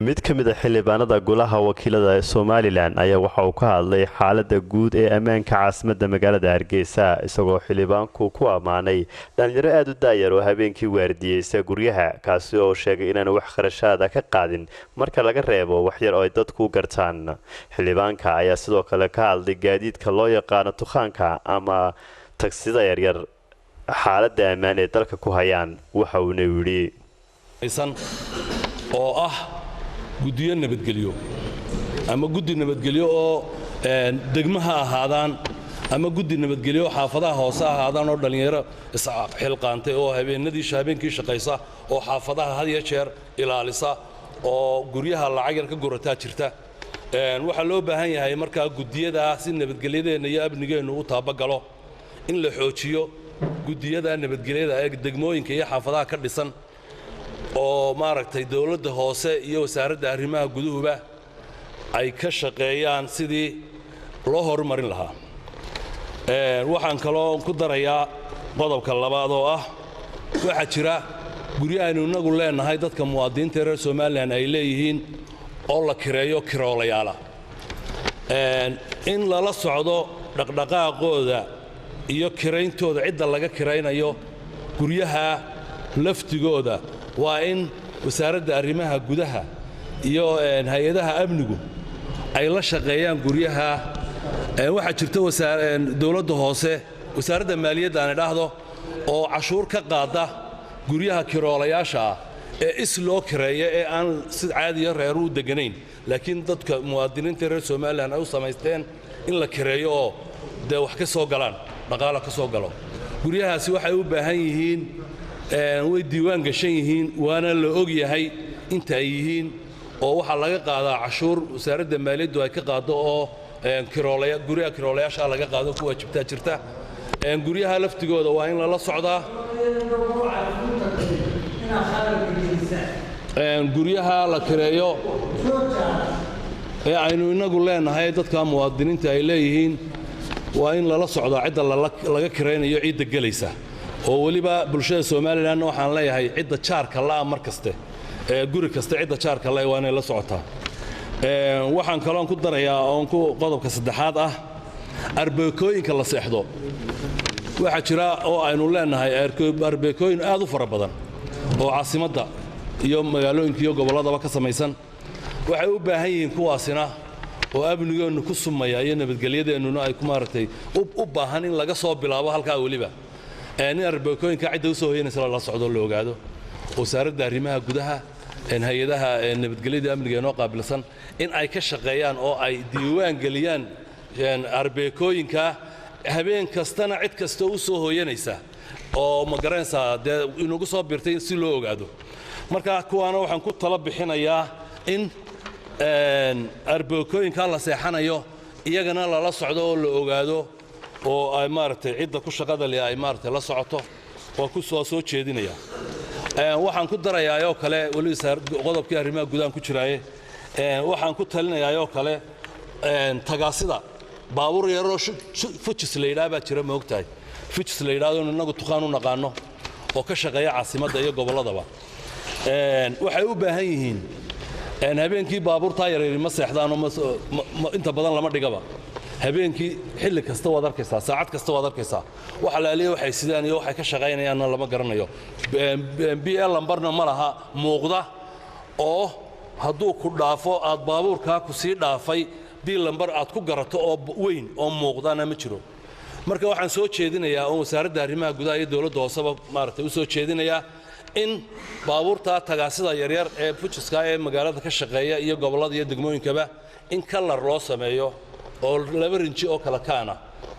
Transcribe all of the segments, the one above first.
mid ka mid ah xildhibaanada golaha wakiilada ee Somaliland ayaa waxa uu ka hadlay xaaladda guud ee ammaanka caasimadda magaalada Hargeysa isagoo xildhibaanku ku amaanay dhalinyaro aad u daayar oo habeenkii waardiyeysa guryaha kaasi oo sheegay inaan wax kharashaad ka qaadin marka laga reebo wax yar oo ay dadku gartaan xildhibaanka ayaa sidoo kale ka hadlay gaadiidka loo yaqaan tuqaanka ama taksida yaryar xaaladda ammaan ee dalka ku hayaan waxa uu yiri oo ah guddiyo nabadgelyo ama guddi nabadgelyo oo degmaha ahaadaan ama guddi nabadgelyo xaafadaha hoose ahaadaan oo dhalinyaro xilqaantay oo habeenkii shaqaysa oo xaafadaha had iyo jeer ilaalisa oo guryaha lacag yar ka gurataa jirta waxa loo baahan yahay markaa guddiyada si nabadgelyadeena iyo amnigeenu u taabagalo in la xoojiyo guddiyada nabadgelyada ee degmooyinka iyo xaafadaha ka dhisan oo maaragtay dawladda hoose iyo wasaaradda arrimaha guduhuba ay ka shaqeeyaan sidii loo horumarin lahaa waxaan kaloo ku darayaa qodobka labaad oo ah waxa jira guryahaaynu inagu leenahay dadka muwaadiniinta reer Somaliland ay leeyihiin oo la kireeyo kiroolayaala in lala socdo dhaqdhaqaaqooda iyo kirayntooda cidda laga kiraynayo guryaha laftigooda waa in wasaaradda arrimaha gudaha iyo hay'adaha amnigu ay la shaqeeyaan guryaha waxa jirta dawladda hoose wasaaradda maaliyadda aan idhaahdo oo cashuur ka qaada guryaha kiroolayaasha ee is loo kireeyo ee aan si caadi ah reer u deganayn laakiin dadka muwaadiniinta reer Somaliland ay u samaysteen in la kireeyo oo wax ka soo galaan dhaqaale ka soo galo guryahaasi waxay u baahan yihiin way diiwaan gashan yihiin waana la og yahay inta ay yihiin oo waxa laga qaadaa cashuur wasaaradda maaliyaddu ay ka qaado oo guryaha kiroolayaasha laga qaado kuwa jirta guryaha laftigooda waa in lala socdaa guryaha la kireeyo ee aynu inagu leenahay dadka muwaadiniinta ay leeyihiin waa in lala socdaa cidda laga kireynayo ciidda gelaysa oo waliba bulshada Somaliland waxaan leeyahay cidda jaarka la markaste guri kasta cidda jaarka la waa inay la socotaa waxaan kaloon ku darayaa oo ku qodobka saddexaad ah arbeekooyinka la seexdo waxa jira oo aynu leenahay arbeekooyin aad u fara badan oo caasimadda iyo magaalooyinka iyo gobolladaba ka samaysan waxay u baahan yihiin kuwaasina oo amnigeenu ku sumaya iyo nabadgelyadeennuna ay ku maartay u baahan in laga soo bilaabo halka waliba in arbeekooyinka cidda u soo hoyanaysa la socdo la ogaado wasaaradda arrimaha gudaha hay'adaha nabadgelyada amniga ee qaabilsan in ay ka shaqeeyaan oo ay diiwaan galiyaan arbeekooyinka habeen kastana cid kasta u soo hoyanaysa oo ma garanaysaa inuu soo birtay si loo ogaado marka kuwaana waxaan ku tala bixinayaa in arbeekooyinka la seexanayo iyagana la socdo oo la ogaado oo ay maartay cidda ku shaqada leh ay maartay la socoto oo ku soo jeedinaya waxaan ku darayaa oo kale wali qodobkii arrimaha gudaha ku jiraaye waxaan ku talinayaa oo kale tagaasida baabuur yaro fujis la yiraahdo jira ma ogtahay fujis la yiraahdo inagu tuqaan u naqaano oo ka shaqeeya caasimadda iyo gobolladaba waxay u baahan yihiin habeenkii baabuurta yaryar ma seexdaan inta badan lama dhigaba habeenkii xilli kasta wad arkaysaa saacad kasta wad arkaysaa waxa la leeyahay waxay sidaan iyo waxay ka shaqeynayaan lama garanayo BL lambarna ma laha muuqda oo hadduu ku dhaafo aad baabuurka ku sii dhaafay bil lambar aad ku garato oo weyn oo muuqdana ma jiro marka waxaan soo jeedinayaa oo wasaaradda arrimaha gudaha iyo dawladda hooseba maartay u soo jeedinayaa in baabuurta tagaasida yaryar ee fujiska ee magaalada ka shaqeeya iyo gobollada iyo degmooyinkaba in color loo sameeyo oo laba rinji oo kala kaana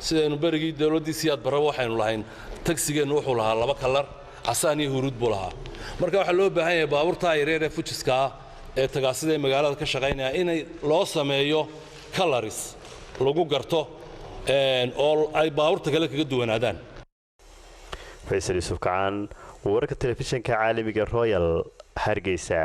sidaynu barigii dawladdiisa aad baraba waxaynu lahayn tagsigeenu wuxuu lahaa laba kalar casaan iyo huruud buu lahaa marka waxa loo baahan yahay baabuurta yaryar ee fujiska ee tagaasida ee magaalada ka shaqeynaya inay loo sameeyo colors lagu garto oo ay baabuurta kale kaga duwanaadaan Faisal Yusuf Kaan wararka telefishinka caalamiga Royal Hargeysa